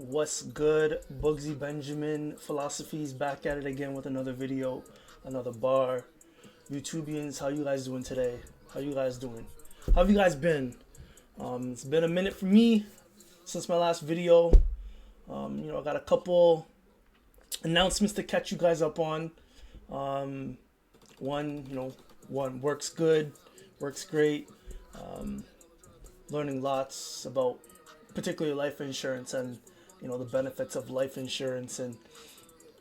What's good? Bugsy Benjamin Philosophies back at it again with another video, another bar. YouTubians, how you guys doing today? How you guys doing? How have you guys been? It's been a minute for me since my last video. I got a couple announcements to catch you guys up on. Um, one works good, works great. Learning lots about particularly life insurance and the benefits of life insurance and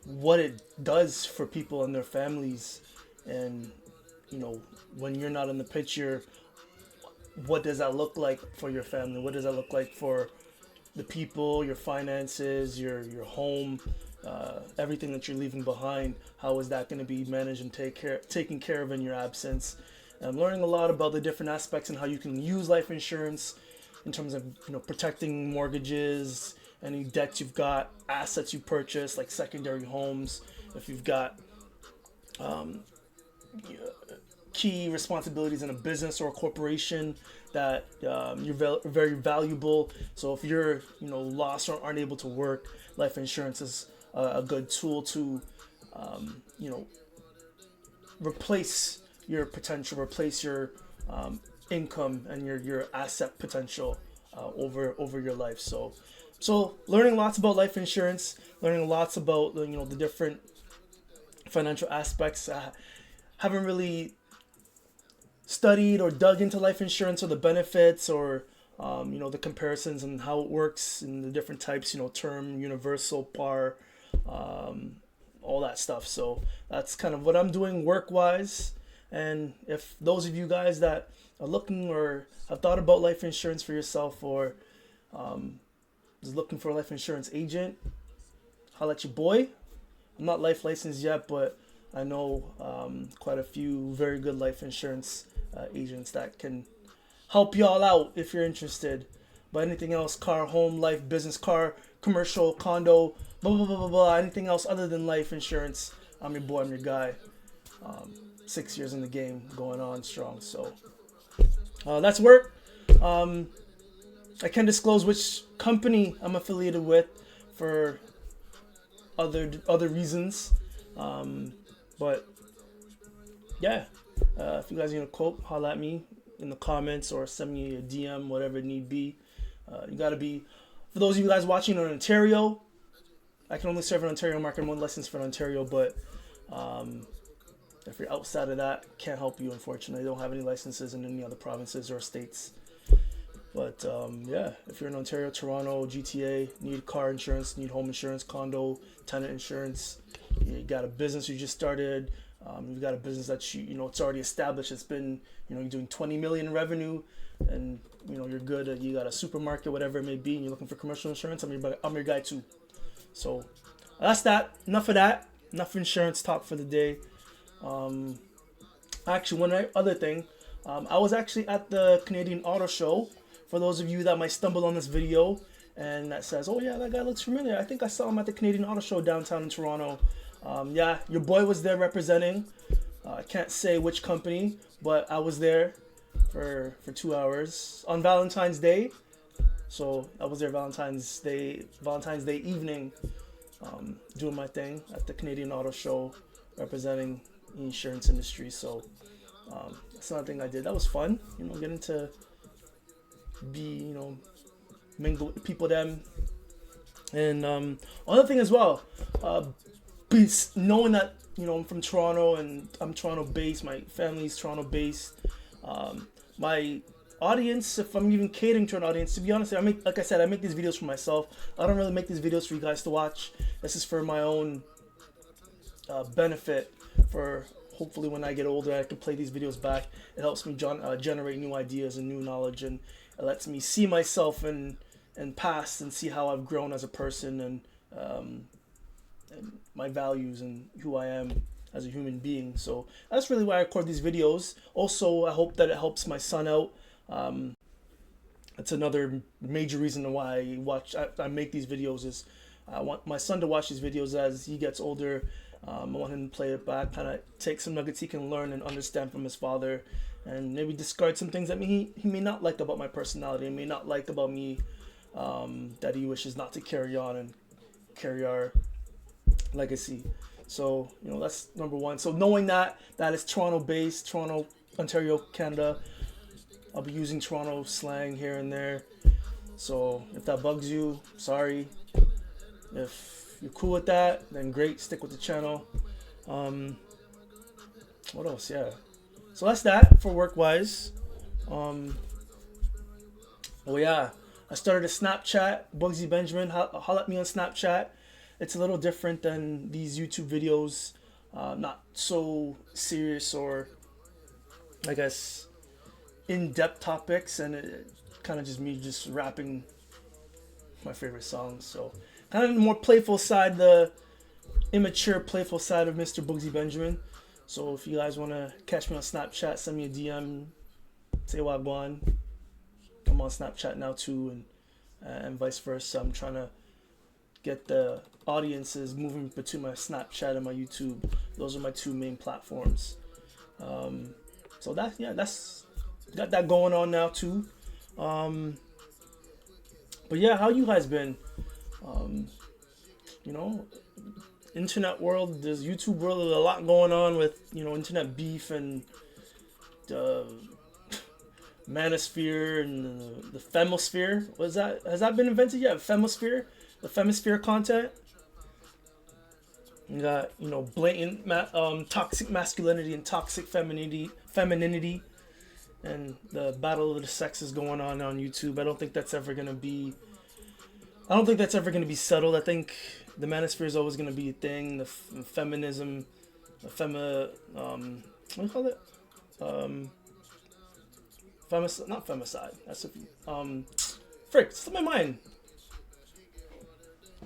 what it does for people and their families, and when you're not in the picture, what does that look like for your family? What does that look like for the people, your finances, your home, everything that you're leaving behind? How is that going to be managed and taken care of in your absence? And I'm learning a lot about the different aspects and how you can use life insurance in terms of protecting mortgages, any debts you've got, assets you purchase like secondary homes, if you've got key responsibilities in a business or a corporation that you're very valuable. So if you're lost or aren't able to work, life insurance is a good tool to replace your potential, replace your income and your asset potential over your life. So learning lots about life insurance, learning lots about the different financial aspects. I haven't really studied or dug into life insurance or the benefits or the comparisons and how it works in the different types, term, universal, par, all that stuff. So that's kind of what I'm doing work wise. And if those of you guys that are looking or have thought about life insurance for yourself, or is looking for a life insurance agent, holla at your boy. I'm not life licensed yet, but I know quite a few very good life insurance agents that can help y'all out if you're interested. But anything else, car, home, life, business, car, commercial, condo, blah, blah, blah, blah, blah, anything else other than life insurance, I'm your boy, I'm your guy. 6 years in the game, going on strong. So that's work. I can disclose which company I'm affiliated with for other reasons. But yeah, if you guys need a quote, holla at me in the comments or send me a DM, whatever it need be. You gotta be, for those of you guys watching in Ontario, I can only serve an Ontario market. I'm one licensed for Ontario, but if you're outside of that, can't help you, unfortunately. I don't have any licenses in any other provinces or states. But yeah, if you're in Ontario, Toronto, GTA, need car insurance, need home insurance, condo, tenant insurance, you got a business you just started, you've got a business that it's already established, it's been, you're doing 20 million in revenue, and you're good, you got a supermarket, whatever it may be, and you're looking for commercial insurance, I'm your guy too. So that's that. Enough of that. Enough insurance talk for the day. Actually, one other thing, I was actually at the Canadian Auto Show. For those of you that might stumble on this video and that says, oh yeah, that guy looks familiar, I think I saw him at the Canadian Auto Show downtown in Toronto. Yeah, your boy was there representing. I can't say which company, but I was there for 2 hours on Valentine's Day. So I was there Valentine's Day evening, doing my thing at the Canadian Auto Show, representing the insurance industry. So that's another thing I did. That was fun, getting to be, mingle with people them. And another thing as well, knowing that I'm from Toronto and I'm Toronto based, my family's Toronto based, my audience, if I'm even catering to an audience, to be honest, like I said, I make these videos for myself. I don't really make these videos for you guys to watch. This is for my own benefit, for hopefully when I get older I can play these videos back. It helps me generate new ideas and new knowledge, and it lets me see myself in past and see how I've grown as a person, and my values and who I am as a human being. So that's really why I record these videos. Also, I hope that it helps my son out. That's another major reason why I make these videos, is I want my son to watch these videos as he gets older. I want him to play it back, kind of take some nuggets he can learn and understand from his father, and maybe discard some things that he may not like about my personality, may not like about me that he wishes not to carry on and carry our legacy. So that's number one. So knowing that it's Toronto based, Toronto, Ontario, Canada, I'll be using Toronto slang here and there. So if that bugs you, sorry. If you're cool with that, then great, stick with the channel. What else? Yeah. So that's that for work wise. Oh yeah, I started a Snapchat, Bugsy Benjamin. Holla at me on Snapchat. It's a little different than these YouTube videos. Not so serious or, I guess, in-depth topics, and it kind of just me just rapping my favorite songs. So kind of the more playful side, the immature, playful side of Mr. Bugsy Benjamin. So if you guys want to catch me on Snapchat, send me a DM, say wagwan. I'm on Snapchat now too, and vice versa. I'm trying to get the audiences moving between my Snapchat and my YouTube. Those are my two main platforms. So that's got that going on now too. But yeah, how you guys been? Internet world, there's YouTube world, there's a lot going on with internet beef and the manosphere and the femosphere. Has that been invented yet? Femosphere, the femosphere content. You got blatant toxic masculinity and toxic femininity, and the battle of the sexes going on YouTube. I don't think that's ever gonna be settled. I think the manosphere is always gonna be a thing. The feminism, what do you call it? Not femicide. That's frick. It's in my mind.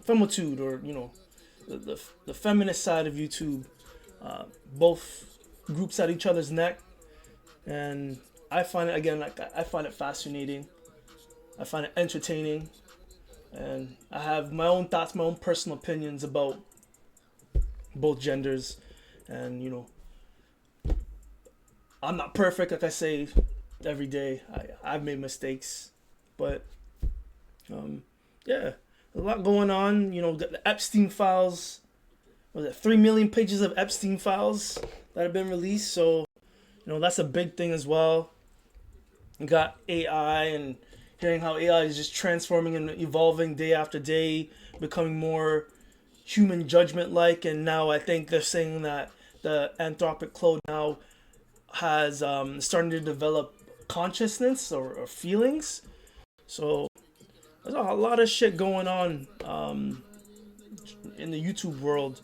Femitude, or the feminist side of YouTube. Both groups at each other's neck, and I find it fascinating. I find it entertaining, and I have my own thoughts, my own personal opinions about both genders, and I'm not perfect, like I say every day. I've made mistakes, but yeah, a lot going on. The Epstein files. Was it 3 million pages of Epstein files that have been released? So that's a big thing as well. You got AI, and hearing how AI is just transforming and evolving day after day, becoming more human judgment like. And now I think they're saying that the Anthropic Claude now has starting to develop consciousness or feelings. So there's a lot of shit going on in the YouTube world,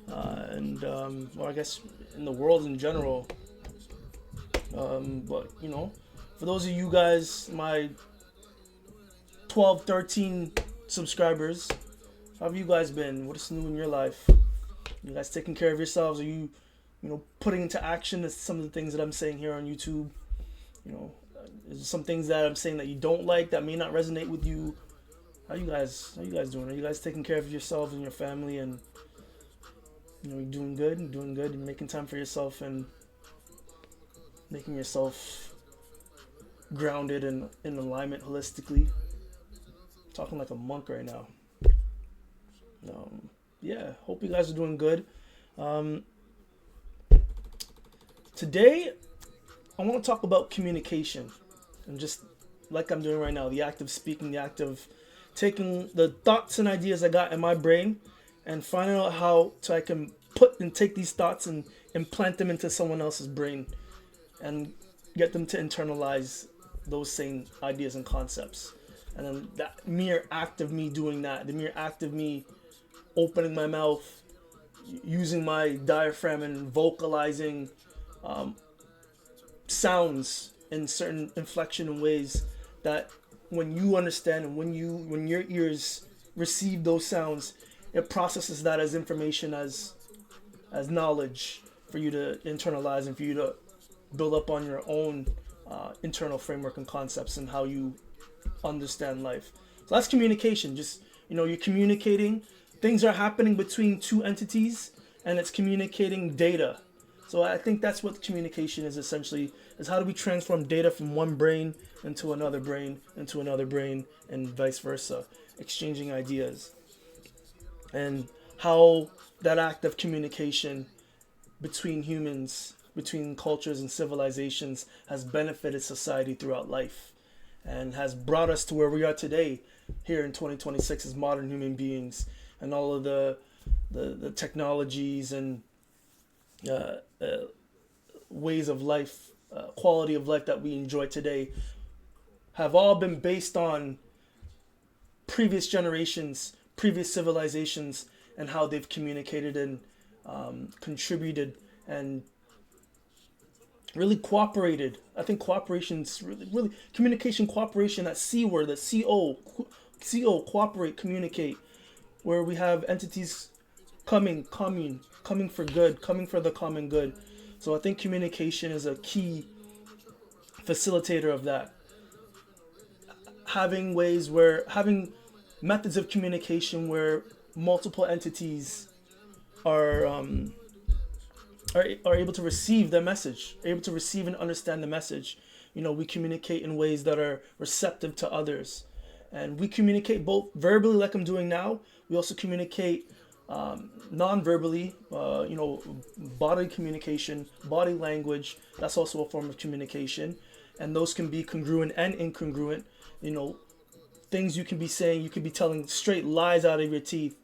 and I guess in the world in general. But for those of you guys, my 12, 13 subscribers, how have you guys been? What is new in your life? You guys taking care of yourselves? Are you putting into action some of the things that I'm saying here on YouTube? There's some things that I'm saying that you don't like, that may not resonate with you. How you guys doing? Are you guys taking care of yourselves and your family, and you're doing good? You're making time for yourself and making yourself grounded and in alignment holistically. I'm talking like a monk right now. Yeah, hope you guys are doing good. Today I want to talk about communication, and just like I'm doing right now, the act of speaking, the act of taking the thoughts and ideas I got in my brain and finding out how I can take these thoughts and implant them into someone else's brain and get them to internalize those same ideas and concepts. And then that mere act of me doing that, the mere act of me opening my mouth, using my diaphragm and vocalizing sounds in certain inflection and ways, that when you understand and when your ears receive those sounds, it processes that as information, as knowledge for you to internalize and for you to build up on your own internal framework and concepts and how you understand life. So that's communication. Just you're communicating. Things are happening between two entities, and it's communicating data. So I think that's what communication is essentially. is how do we transform data from one brain into another brain, into another brain, and vice versa, exchanging ideas. And how that act of communication between humans, between cultures and civilizations, has benefited society throughout life and has brought us to where we are today, here in 2026, as modern human beings, and all of the technologies and uh, uh, ways of life, quality of life that we enjoy today, have all been based on previous generations, previous civilizations, and how they've communicated and contributed and really cooperated. I think cooperation's really communication, cooperation, that C word, that cooperate, communicate, where we have entities coming for good, coming for the common good. So I think communication is a key facilitator of that. Having methods of communication where multiple entities are are able to receive the message, able to receive and understand the message. We communicate in ways that are receptive to others, and we communicate both verbally, like I'm doing now. We also communicate non-verbally. Body communication, body language. That's also a form of communication, and those can be congruent and incongruent. Things you can be saying, you could be telling straight lies out of your teeth,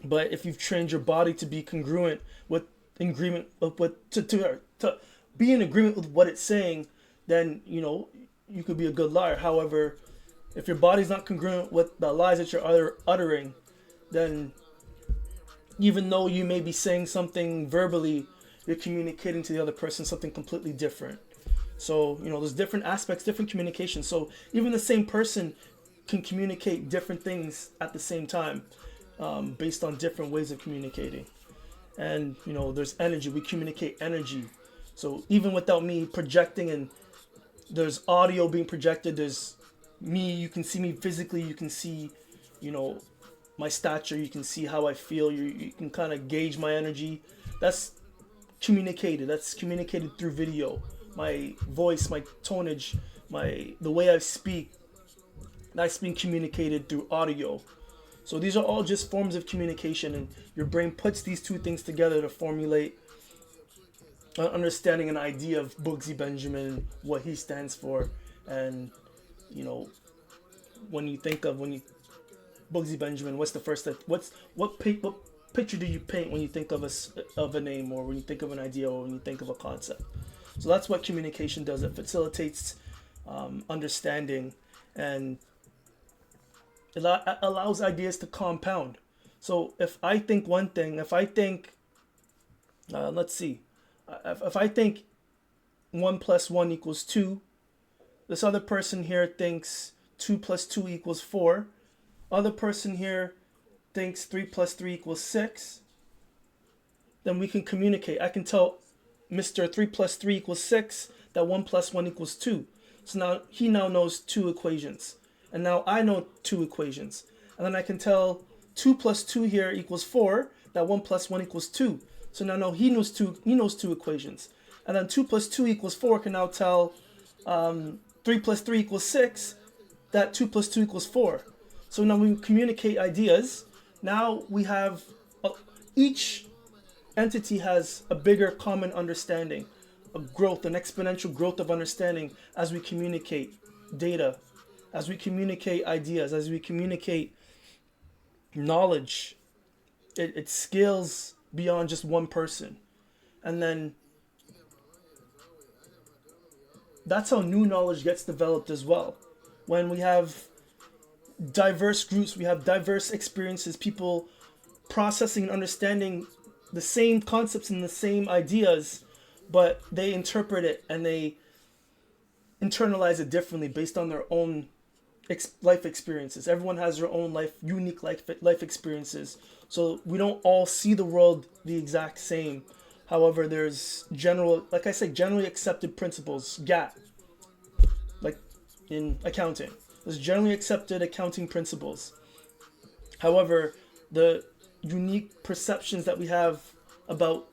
but if you've trained your body to be congruent with agreement of what to be in agreement with what it's saying, then you could be a good liar. However, if your body's not congruent with the lies that you're uttering, then even though you may be saying something verbally, you're communicating to the other person something completely different. So there's different aspects, different communication. So even the same person can communicate different things at the same time, based on different ways of communicating. And there's energy. We communicate energy. So even without me projecting, and there's audio being projected, there's me, you can see me physically, you can see my stature, you can see how I feel, you can kind of gauge my energy. That's communicated through video. My voice, my tonage, the way I speak, that's being communicated through audio. So these are all just forms of communication, and your brain puts these two things together to formulate an understanding, an idea of Bugsy Benjamin, what he stands for. And when you Bugsy Benjamin, what's the first step? What picture do you paint when you think of a name, or when you think of an idea, or when you think of a concept? So that's what communication does. It facilitates understanding, and it allows ideas to compound. So if I think one thing, let's see, if I think 1 + 1 = 2, this other person here thinks 2 + 2 = 4. Other person here thinks 3 + 3 = 6. Then we can communicate. I can tell Mr. 3 + 3 = 6 that 1 + 1 = 2. So now he knows two equations, and now I know two equations, and then I can tell 2 + 2 here = 4, that 1 + 1 = 2. So now he knows two equations, and then 2 + 2 = 4 can now tell 3 + 3 = 6, that 2 + 2 = 4. So now we communicate ideas. Now we have each entity has a bigger common understanding, a growth, an exponential growth of understanding as we communicate data, as we communicate ideas, as we communicate knowledge. It scales beyond just one person. And then that's how new knowledge gets developed as well. When we have diverse groups, we have diverse experiences, people processing and understanding the same concepts and the same ideas, but they interpret it and they internalize it differently based on their own life experiences. Everyone has their own unique life experiences. So we don't all see the world the exact same. However, there's generally accepted principles, GAAP, like in accounting. There's generally accepted accounting principles. However, the unique perceptions that we have about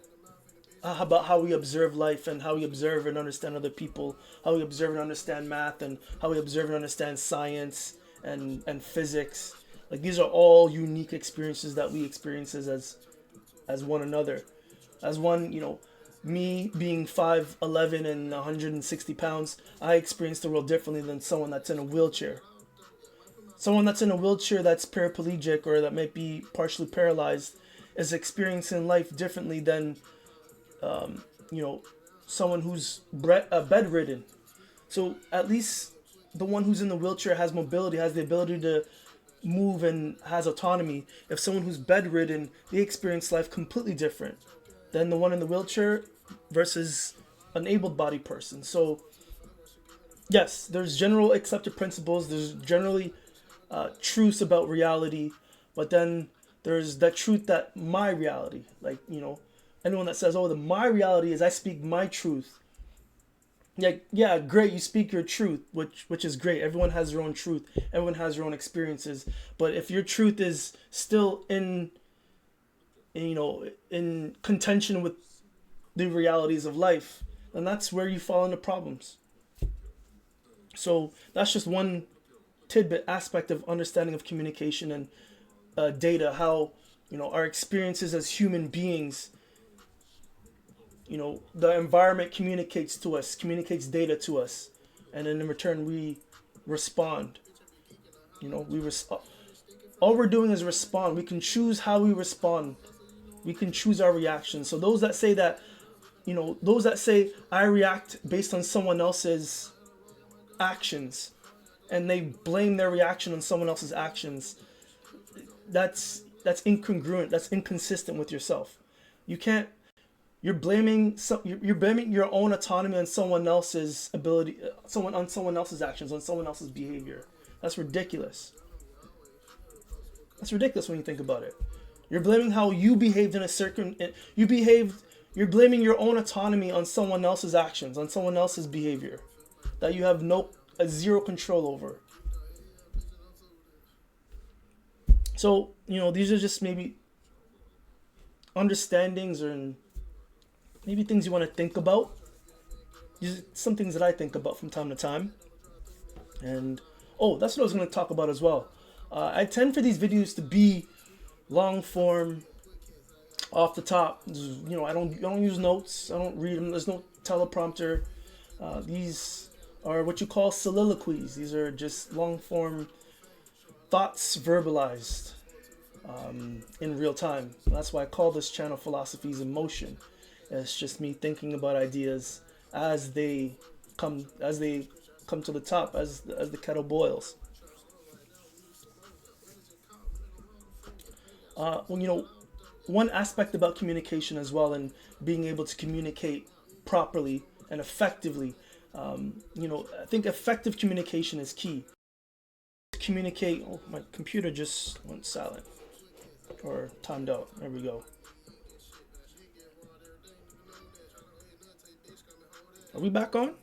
about how we observe life and how we observe and understand other people, how we observe and understand math, and how we observe and understand science and physics. Like these are all unique experiences that we experience as one another, as one. Me being 5'11" and 160 pounds, I experience the world differently than someone that's in a wheelchair. Someone that's in a wheelchair that's paraplegic or that might be partially paralyzed is experiencing life differently than you know someone who's bedridden. So at least the one who's in the wheelchair has mobility, has the ability to move and has autonomy. If someone who's bedridden, they experience life completely different than the one in the wheelchair versus an able-bodied person. So yes, there's general accepted principles. There's generally truths about reality, but then there's that truth that my reality, like anyone that says, "Oh, my reality is I speak my truth." Yeah, great. You speak your truth, which is great. Everyone has their own truth. Everyone has their own experiences. But if your truth is still in contention with the realities of life, then that's where you fall into problems. So that's just one tidbit aspect of understanding of communication and data. How our experiences as human beings. The environment communicates to us, communicates data to us, and then in return we respond. All we're doing is respond. We can choose how we respond. We can choose our reactions. So those that say I react based on someone else's actions, and they blame their reaction on someone else's actions, that's incongruent. That's inconsistent with yourself. You can't. You're blaming your own autonomy on someone else's ability, someone else's actions, on someone else's behavior. That's ridiculous. That's ridiculous when you think about it. You're blaming how you behaved in a certain you behaved. You're blaming your own autonomy on someone else's actions, on someone else's behavior, that you have zero control over. So these are just maybe understandings or maybe things you want to think about. These are some things that I think about from time to time. And that's what I was going to talk about as well. I tend for these videos to be long form, off the top. I don't use notes. I don't read them. There's no teleprompter. These are what you call soliloquies. These are just long form thoughts verbalized in real time. That's why I call this channel Philosophies in Motion. It's just me thinking about ideas as they come to the top, as the kettle boils. One aspect about communication as well, and being able to communicate properly and effectively. I think effective communication is key. Communicate. Oh, my computer just went silent or timed out. There we go. Are we back on?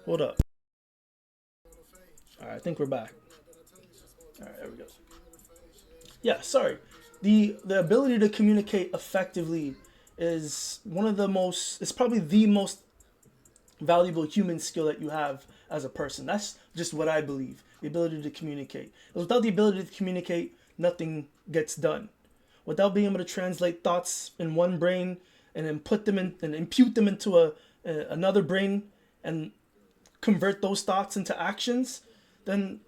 Hold up. Alright, I think we're back. Alright, there we go. Yeah, sorry. The ability to communicate effectively is it's probably the most valuable human skill that you have as a person. That's just what I believe. The ability to communicate. Without the ability to communicate, nothing gets done. Without being able to translate thoughts in one brain and then put them in and impute them into another brain and convert those thoughts into actions, then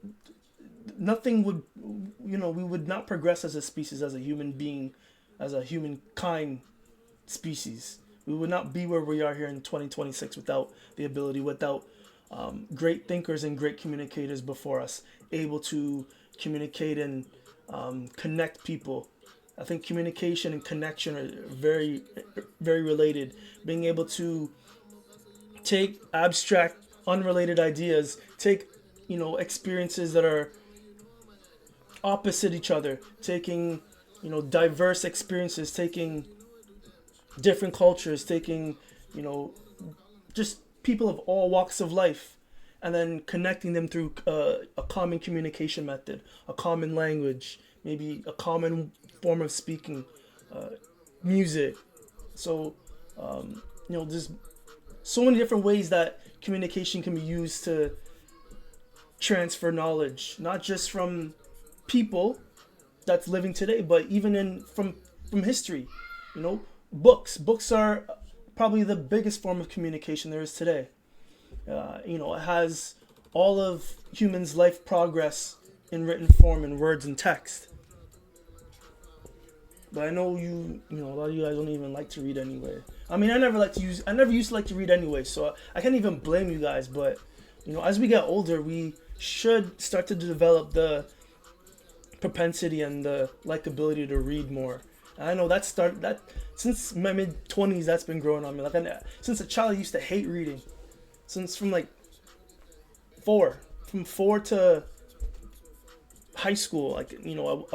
nothing would, we would not progress as a species, as a human being, as a humankind species. We would not be where we are here in 2026 without the ability, without great thinkers and great communicators before us, able to communicate and connect people. I think communication and connection are very, very related. Being able to take abstract, unrelated ideas, take experiences that are opposite each other, taking diverse experiences, taking different cultures, taking just people of all walks of life, and then connecting them through a common communication method, a common language, maybe a common form of speaking, music. So There's so many different ways that communication can be used to transfer knowledge, not just from people that's living today, but even from history. You know, books are probably the biggest form of communication there is today. It has all of humans' life progress in written form, in words and text. But I know a lot of you guys don't even like to read anyway. I mean, I never used to like to read anyway, so I can't even blame you guys. But as we get older, we should start to develop the propensity and the likability to read more. And I know that since my mid-20s, that's been growing on me. Like, since a child, I used to hate reading. Since from four to high school, I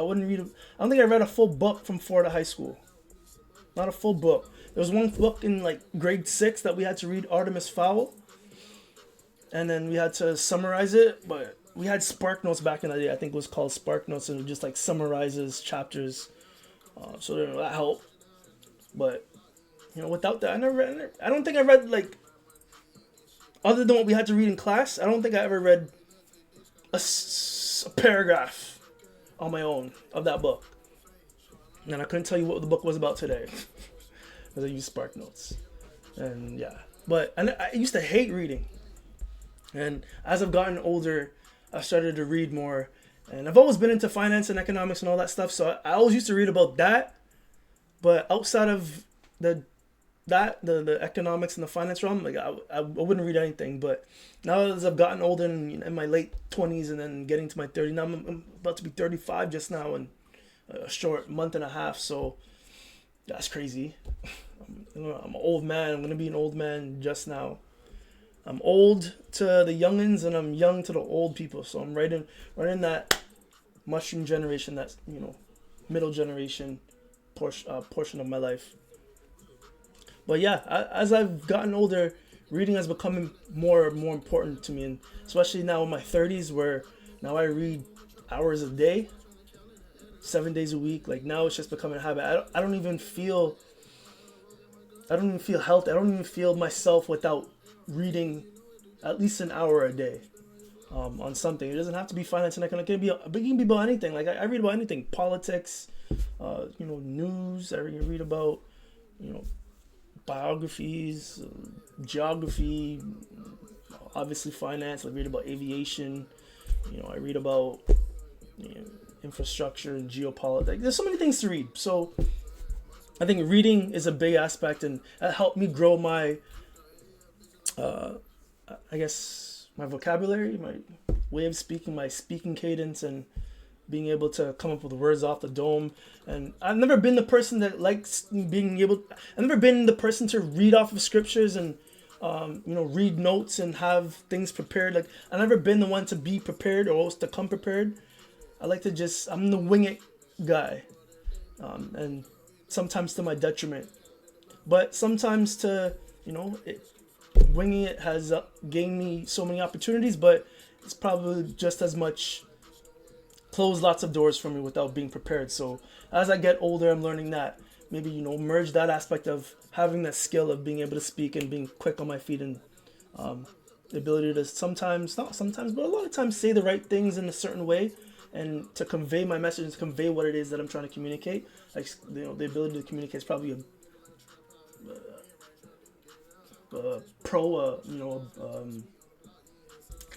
wouldn't read. I don't think I read a full book from 4 to high school. Not a full book. There was one book in grade 6 that we had to read, Artemis Fowl, and then we had to summarize it. But we had Spark Notes back in the day. I think it was called Spark Notes, and it just summarizes chapters. So that helped. But without that, I don't think I read other than what we had to read in class. I don't think I ever read a paragraph on my own of that book. And I couldn't tell you what the book was about today because I used Spark Notes. And yeah, but I used to hate reading. And as I've gotten older, I've started to read more. And I've always been into finance and economics and all that stuff, so I always used to read about that. But outside of the economics and the finance realm, I wouldn't read anything. But now as I've gotten older in my late 20s and then getting to my 30s, now I'm about to be 35 just now in a short month and a half. So that's crazy. I'm an old man. I'm gonna be an old man just now. I'm old to the youngins and I'm young to the old people. So I'm right in that mushroom generation, that middle generation portion of my life. But yeah, as I've gotten older, reading has become more and more important to me, and especially now in my 30s, where now I read hours a day, 7 days a week. Now it's just becoming a habit. I don't even feel healthy. I don't even feel myself without reading at least an hour a day on something. It doesn't have to be finance and economics. It can be about anything. I read about anything, politics, news. I read about biographies, geography, obviously finance. I read about aviation. I read about infrastructure and geopolitics. There's so many things to read. So I think reading is a big aspect, and that helped me grow my, I guess, my vocabulary, my way of speaking, my speaking cadence, and being able to come up with words off the dome. And I've never been the person that likes I've never been the person to read off of scriptures and, read notes and have things prepared. I've never been the one to be prepared or else to come prepared. I like to I'm the wing it guy. And sometimes to my detriment. But sometimes winging it has gained me so many opportunities, but it's probably just as much closed lots of doors for me without being prepared. So as I get older, I'm learning that maybe merge that aspect of having that skill of being able to speak and being quick on my feet, and the ability to not sometimes, but a lot of times say the right things in a certain way and to convey my message and to convey what it is that I'm trying to communicate. The ability to communicate is probably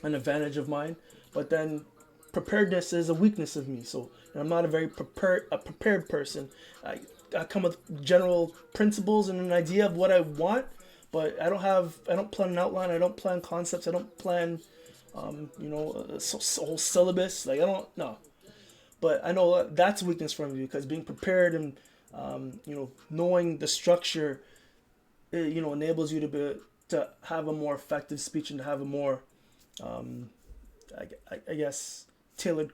an advantage of mine, but then preparedness is a weakness of me. So I'm not a very prepared person. I come with general principles and an idea of what I want, but I don't plan an outline. I don't plan concepts. I don't plan, a whole syllabus. No. But I know that's a weakness from you, because being prepared and, knowing the structure, enables you to have a more effective speech and to have a more, I guess, tailored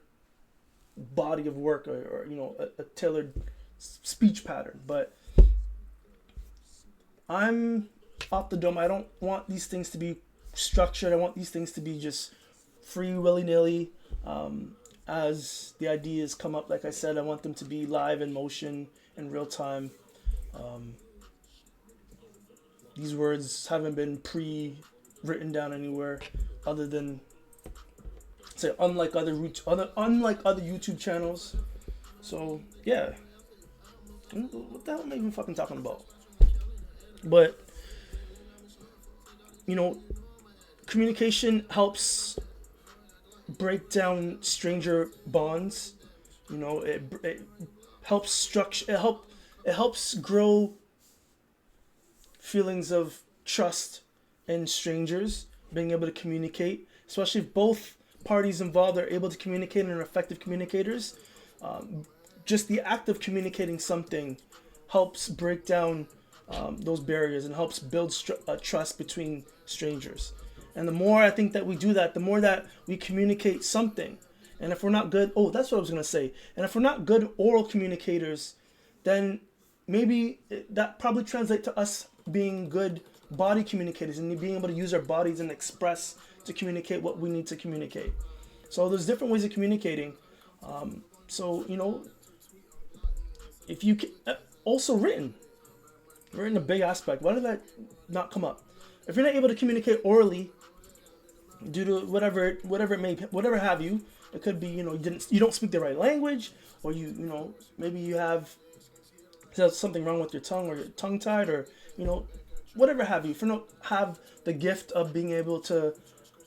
body of work, or a tailored speech pattern. But I'm off the dome. I don't want these things to be structured. I want these things to be just free, willy-nilly. As the ideas come up, like I said, I want them to be live in motion in real time. These words haven't been pre-written down anywhere, other than say unlike other YouTube channels. So yeah, what the hell am I even fucking talking about? But you know, communication helps break down stranger bonds. You know, it helps structure. It helps grow feelings of trust in strangers, being able to communicate, especially if both parties involved are able to communicate and are effective communicators. Just the act of communicating something helps break down those barriers and helps build trust between strangers. And the more I think that we do that, the more that we communicate something. And if we're not good, that's what I was going to say. And if we're not good oral communicators, then maybe that probably translates to us being good body communicators and being able to use our bodies and express to communicate what we need to communicate. So there's different ways of communicating. So, you know, if you can, also written a big aspect. Why did that not come up? If you're not able to communicate orally due to whatever have you, it could be, you know, you don't speak the right language, or you know, maybe you have something wrong with your tongue, or you're tongue tied, or, you know, whatever have you. If you don't have the gift of being able to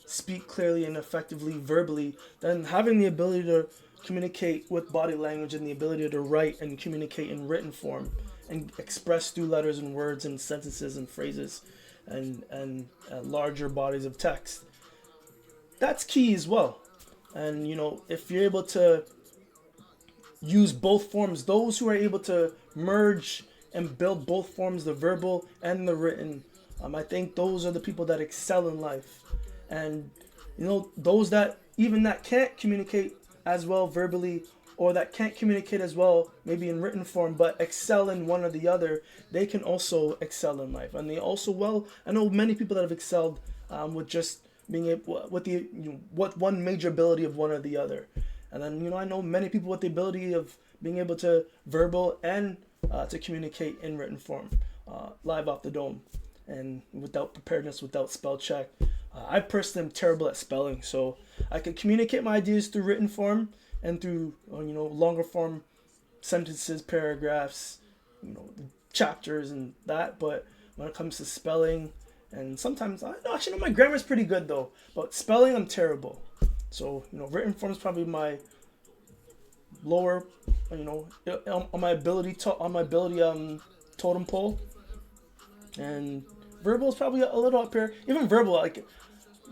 speak clearly and effectively verbally, then having the ability to communicate with body language and the ability to write and communicate in written form and express through letters and words and sentences and phrases and larger bodies of text, that's key as well. And, you know, if you're able to use both forms, those who are able to merge and build both forms, the verbal and the written, I think those are the people that excel in life. And, you know, those that can't communicate as well verbally, or that can't communicate as well maybe in written form, but excel in one or the other, they can also excel in life. And they also, I know many people that have excelled with just being able, with one major ability of one or the other. And then, you know, I know many people with the ability of being able to verbal and to communicate in written form, live off the dome, and without preparedness, without spell check. I personally am terrible at spelling, so I can communicate my ideas through written form and through, you know, longer form sentences, paragraphs, you know, chapters and that. But when it comes to spelling, and sometimes, actually, no, my grammar's pretty good though, but spelling, I'm terrible. So, you know, written form is probably my lower, you know, on my ability totem pole, and verbal is probably a little up here. Even verbal, like,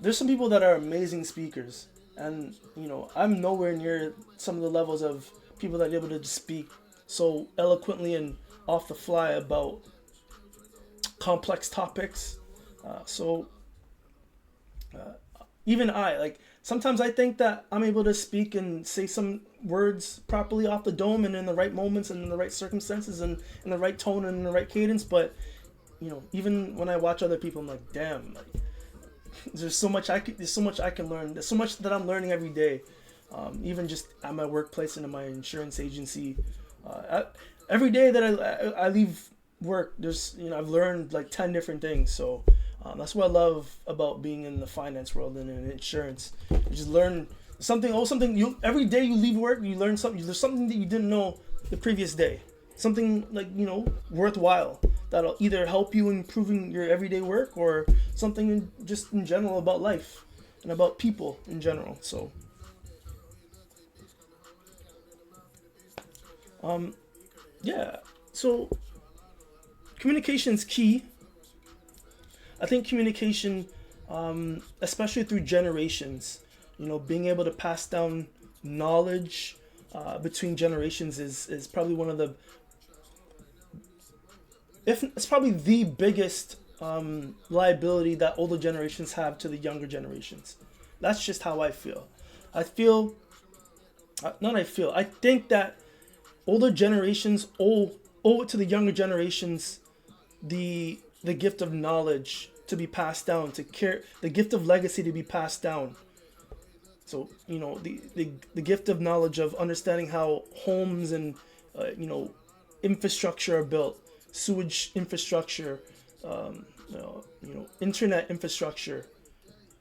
there's some people that are amazing speakers, and, you know, I'm nowhere near some of the levels of people that are able to speak so eloquently and off the fly about complex topics. Even sometimes I think that I'm able to speak and say some words properly off the dome and in the right moments and in the right circumstances and in the right tone and in the right cadence. But, you know, even when I watch other people, I'm like, damn, like, there's so much I can learn. There's so much that I'm learning every day. Even just at my workplace and in my insurance agency, every day that I leave work, there's, you know, I've learned like 10 different things. So that's what I love about being in the finance world and in insurance. You just learn something. Every day you leave work, you learn something. There's something that you didn't know the previous day. Something, like, you know, worthwhile that'll either help you improving your everyday work, or something just in general about life and about people in general. So yeah, so communication's key. I think communication, especially through generations, you know, being able to pass down knowledge between generations is probably one of the, it's probably the biggest liability that older generations have to the younger generations. That's just how I feel. I think that older generations owe it to the younger generations the gift of knowledge to be passed down, the gift of legacy to be passed down. So, you know, the gift of knowledge of understanding how homes and you know, infrastructure are built, sewage infrastructure, internet infrastructure,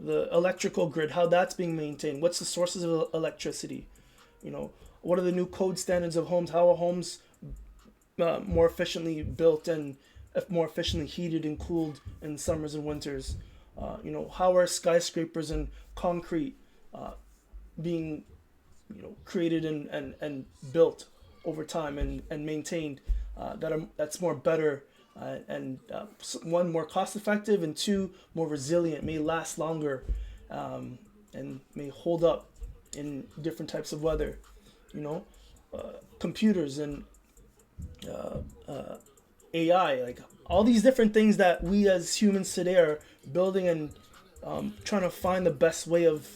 the electrical grid, how that's being maintained, what's the sources of electricity, what are the new code standards of homes, how are homes more efficiently built and more efficiently heated and cooled in summers and winters. How are skyscrapers and concrete being created and built over time and maintained that's more better and one, more cost effective, and two, more resilient, may last longer, and may hold up in different types of weather. you know Computers and AI, like all these different things that we as humans today are building and trying to find the best way of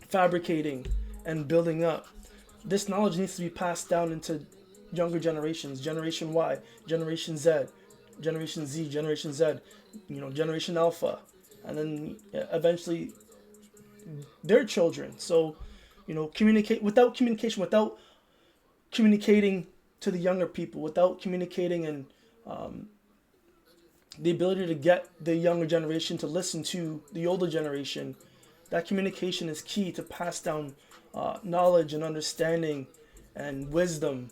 fabricating and building up. This knowledge needs to be passed down into younger generations, Generation Y, Generation Z, Generation Z, Generation Z, Generation Alpha, and then eventually their children. So, communicate without communication, without communicating to the younger people, without communicating and the ability to get the younger generation to listen to the older generation, that communication is key to pass down knowledge and understanding and wisdom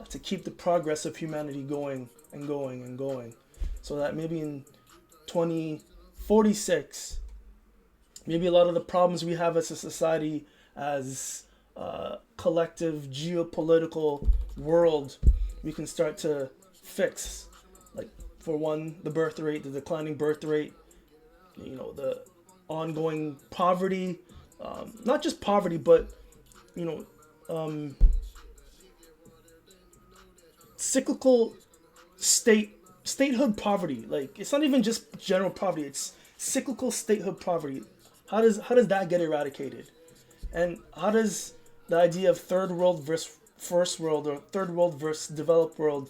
to keep the progress of humanity going and going and going. So that maybe in 2046, maybe a lot of the problems we have as a society, as a collective geopolitical world, we can start to fix. Like, for one, the birth rate, the declining birth rate, the ongoing poverty, not just poverty, but cyclical statehood poverty. Like, it's not even just general poverty, it's cyclical statehood poverty. How does that get eradicated? And how does the idea of third world versus first world, or third world versus developed world,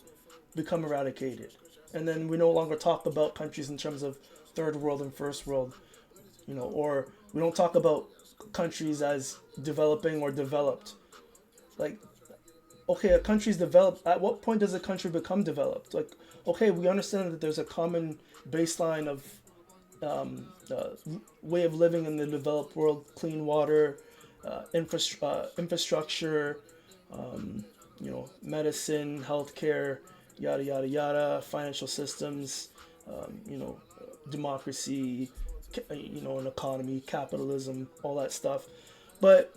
become eradicated? And then we no longer talk about countries in terms of third world and first world, or we don't talk about countries as developing or developed. Like, okay, a country's developed. At what point does a country become developed? Like, okay, we understand that there's a common baseline of way of living in the developed world: clean water, infrastructure, medicine, healthcare, yada yada yada, financial systems, democracy, an economy, capitalism, all that stuff. But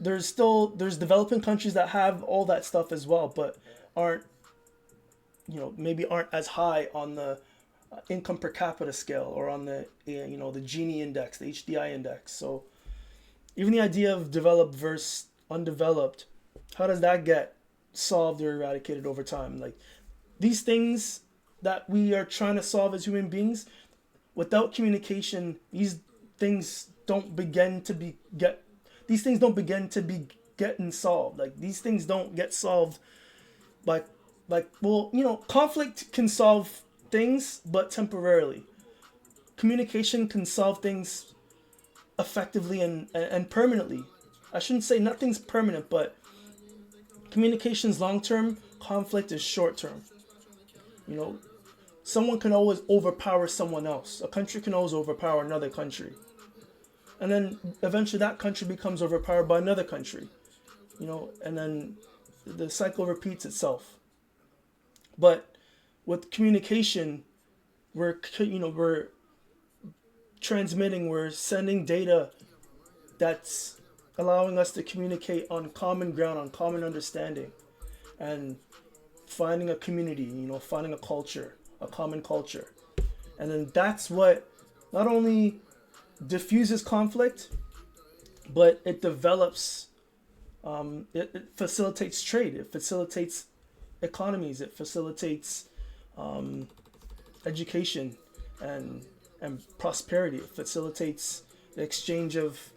there's developing countries that have all that stuff as well, but aren't maybe aren't as high on the income per capita scale, or on the the Gini index, the HDI index. So even the idea of developed versus undeveloped, how does that get solved or eradicated over time? Like, these things that we are trying to solve as human beings, without communication, these things don't begin to be getting solved. Like, these things don't get solved by conflict can solve things, but temporarily. Communication can solve things effectively and permanently. I shouldn't say nothing's permanent, but communication's long term, conflict is short term. Someone can always overpower someone else. A country can always overpower another country. And then eventually that country becomes overpowered by another country. And then the cycle repeats itself. But with communication, we're transmitting, we're sending data that's allowing us to communicate on common ground, on common understanding, and finding a community, finding a culture, a common culture. And then that's what not only diffuses conflict, but it develops, it facilitates trade, it facilitates economies, it facilitates education and prosperity. It facilitates the exchange of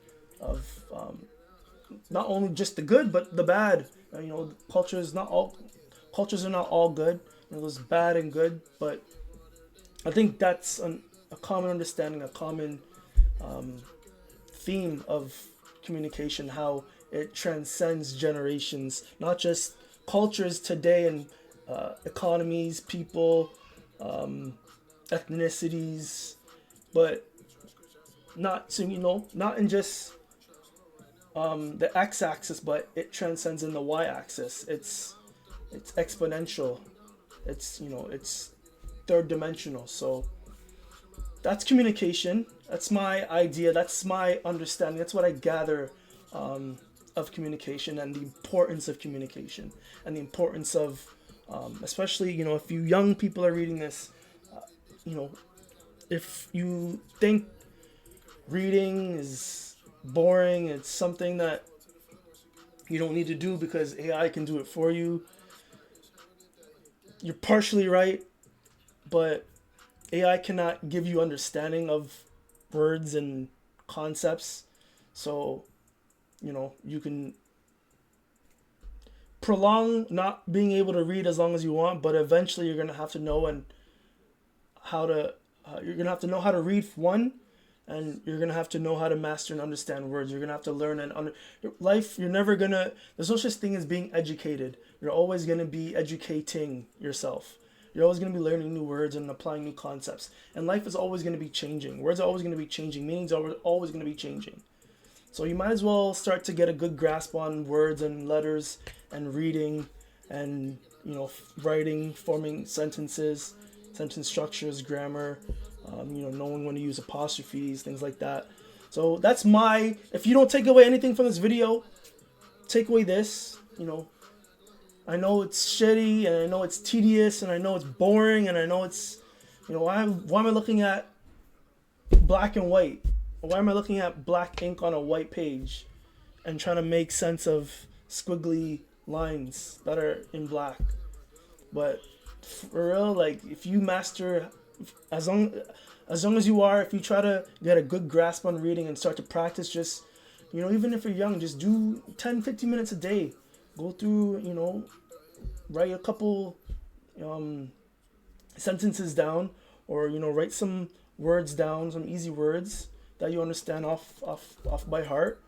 not only just the good but the bad. Cultures are not all good. There's bad and good, but I think that's a common understanding, a common theme of communication, how it transcends generations, not just cultures today and economies, people, ethnicities, but not so not in just the x-axis, but it transcends in the y-axis. It's exponential. It's it's third dimensional. So that's communication. That's my idea. That's my understanding. That's what I gather of communication, and the importance of communication, and the importance of, especially if you young people are reading this, you know, if you think reading is boring, it's something that you don't need to do because AI can do it for you. You're partially right, but AI cannot give you understanding of words and concepts. So, you can prolong not being able to read as long as you want, but eventually you're going to have to know and how to you're going to have to know how to read one, and you're going to have to know how to master and understand words. You're going to have to learn and your life. You're never going to There's no such thing as being educated. You're always going to be educating yourself. You're always going to be learning new words and applying new concepts. And life is always going to be changing. Words are always going to be changing. Meanings are always going to be changing. So you might as well start to get a good grasp on words and letters and reading and, writing, forming sentences, sentence structures, grammar, knowing when to use apostrophes, things like that. So that's if you don't take away anything from this video, take away this. I know it's shitty, and I know it's tedious, and I know it's boring, and I know it's, why am I looking at black and white? Why am I looking at black ink on a white page and trying to make sense of squiggly lines that are in black? But for real, like, if you master, as long as you are, if you try to get a good grasp on reading and start to practice, just, even if you're young, just do 10-15 minutes a day. Go through, write a couple sentences down, or write some words down, some easy words that you understand off by heart,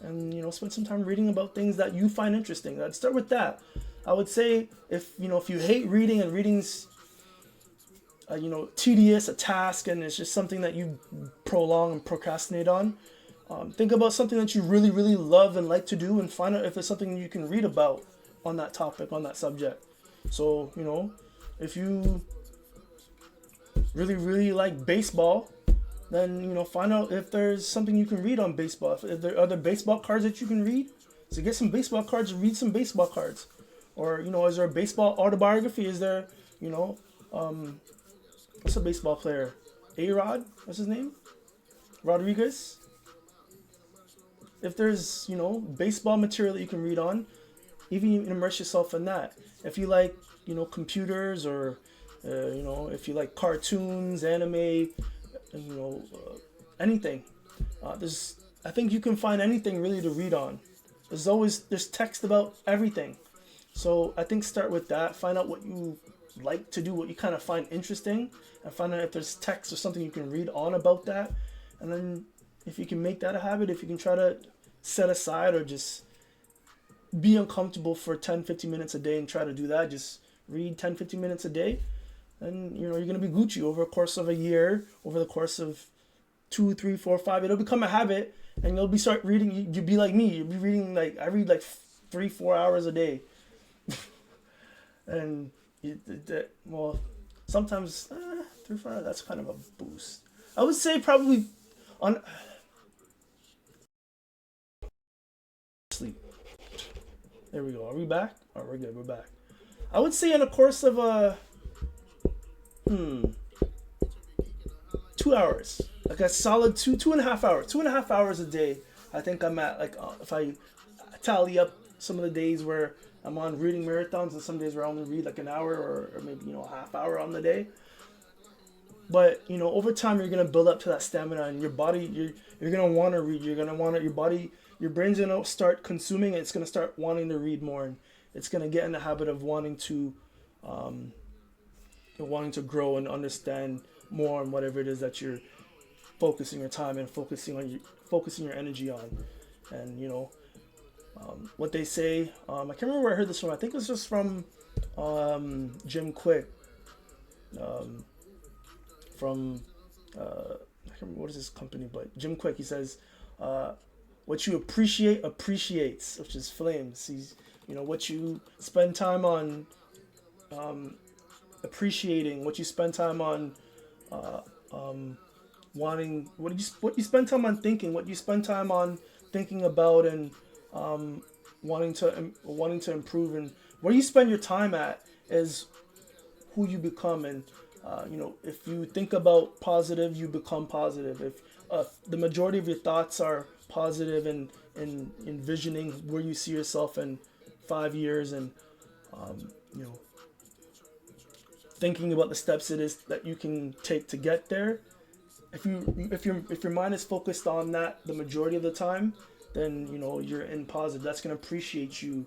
and spend some time reading about things that you find interesting. I'd start with that. I would say if you hate reading, and reading's tedious, a task, and it's just something that you prolong and procrastinate on, think about something that you really, really love and like to do, and find out if there's something you can read about on that topic, on that subject. So, if you really, really like baseball, then, find out if there's something you can read on baseball. If there are baseball cards that you can read. So get some baseball cards and read some baseball cards. Or, is there a baseball autobiography? Is there, what's a baseball player? A-Rod? What's his name? Rodriguez? If there's, baseball material that you can read on, even you immerse yourself in that. If you like, computers, or, if you like cartoons, anime, anything. I think you can find anything really to read on. There's text about everything. So I think start with that. Find out what you like to do, what you kind of find interesting, and find out if there's text or something you can read on about that. And then if you can make that a habit, if you can try to set aside or just be uncomfortable for 10-15 minutes a day and try to do that, just read 10-15 minutes a day, and you're going to be Gucci over the course of a year, over the course of 2, 3, 4, 5. It'll become a habit, and you'll start reading. You'll be like me. You'll be reading, like, I read like 3-4 hours a day. And well, sometimes 3-4 hours, that's kind of a boost. I would say probably on sleep. There we go. Are we back? Oh, we're good. We're back. I would say in a course of 2 hours, like a solid 2.5 hours, 2.5 hours a day. I think I'm at, like, if I tally up some of the days where I'm on reading marathons, and some days where I only read like an hour, or maybe a half hour on the day. But over time you're gonna build up to that stamina, and your body, you're gonna want to read. You're gonna want to, your brain's gonna start consuming it. It's gonna start wanting to read more, and it's gonna get in the habit of wanting to grow and understand more on whatever it is that you're focusing your time and focusing your energy on. And what they say, I can't remember where I heard this from. I think it was just from Jim Quick. from I can't remember what is his company, but Jim Quick. He says, "What you appreciate appreciates," which is flames. He's, what you spend time on appreciating, what you spend time on wanting, what you spend time on thinking, what you spend time on thinking about, and wanting to improve, and where you spend your time at is who you become. And if you think about positive, you become positive. If the majority of your thoughts are positive and envisioning where you see yourself in 5 years, and you know thinking about the steps it is that you can take to get there, if your mind is focused on that the majority of the time, then you're in positive. That's going to appreciate you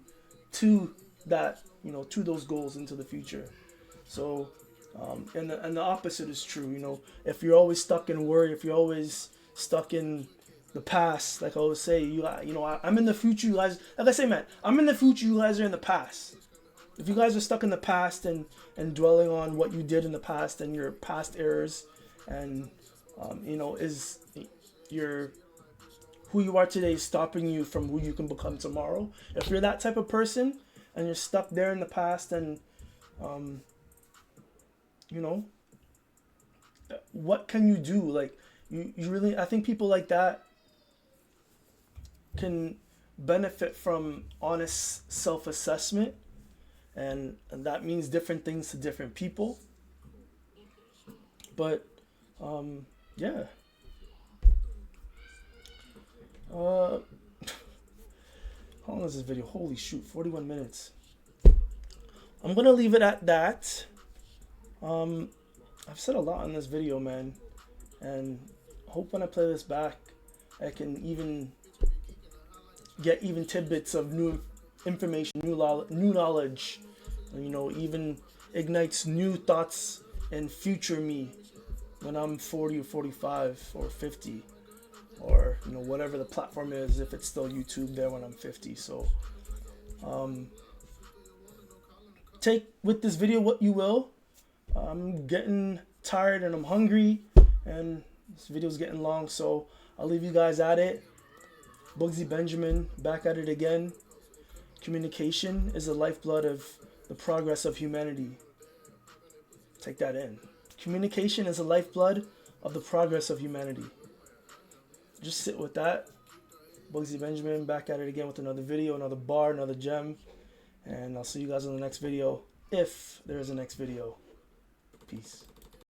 to that, to those goals into the future. So and the opposite is true. If you're always stuck in worry, if you're always stuck in the past, like I always say, I'm in the future, you guys, like I say, man, I'm in the future, you guys are in the past. If you guys are stuck in the past and dwelling on what you did in the past and your past errors, and is your who you are today stopping you from who you can become tomorrow? If you're that type of person and you're stuck there in the past, and you know what can you do? Like, you really, I think people like that can benefit from honest self-assessment, and that means different things to different people. But yeah, uh how long is this video? Holy shoot, 41 minutes. I'm gonna leave it at that. um I've said a lot in this video, man, and hope when I play this back I can even get even tidbits of new information, new knowledge, even ignites new thoughts in future me when I'm 40 or 45 or 50, or whatever the platform is, if it's still YouTube there when I'm 50. So take with this video what you will. I'm getting tired and I'm hungry, and this video's getting long, so I'll leave you guys at it. Bugsy Benjamin back at it again. Communication is the lifeblood of the progress of humanity. Take that in. Communication is the lifeblood of the progress of humanity. Just sit with that. Bugsy Benjamin back at it again with another video, another bar, another gem. And I'll see you guys in the next video, if there is a next video. Peace.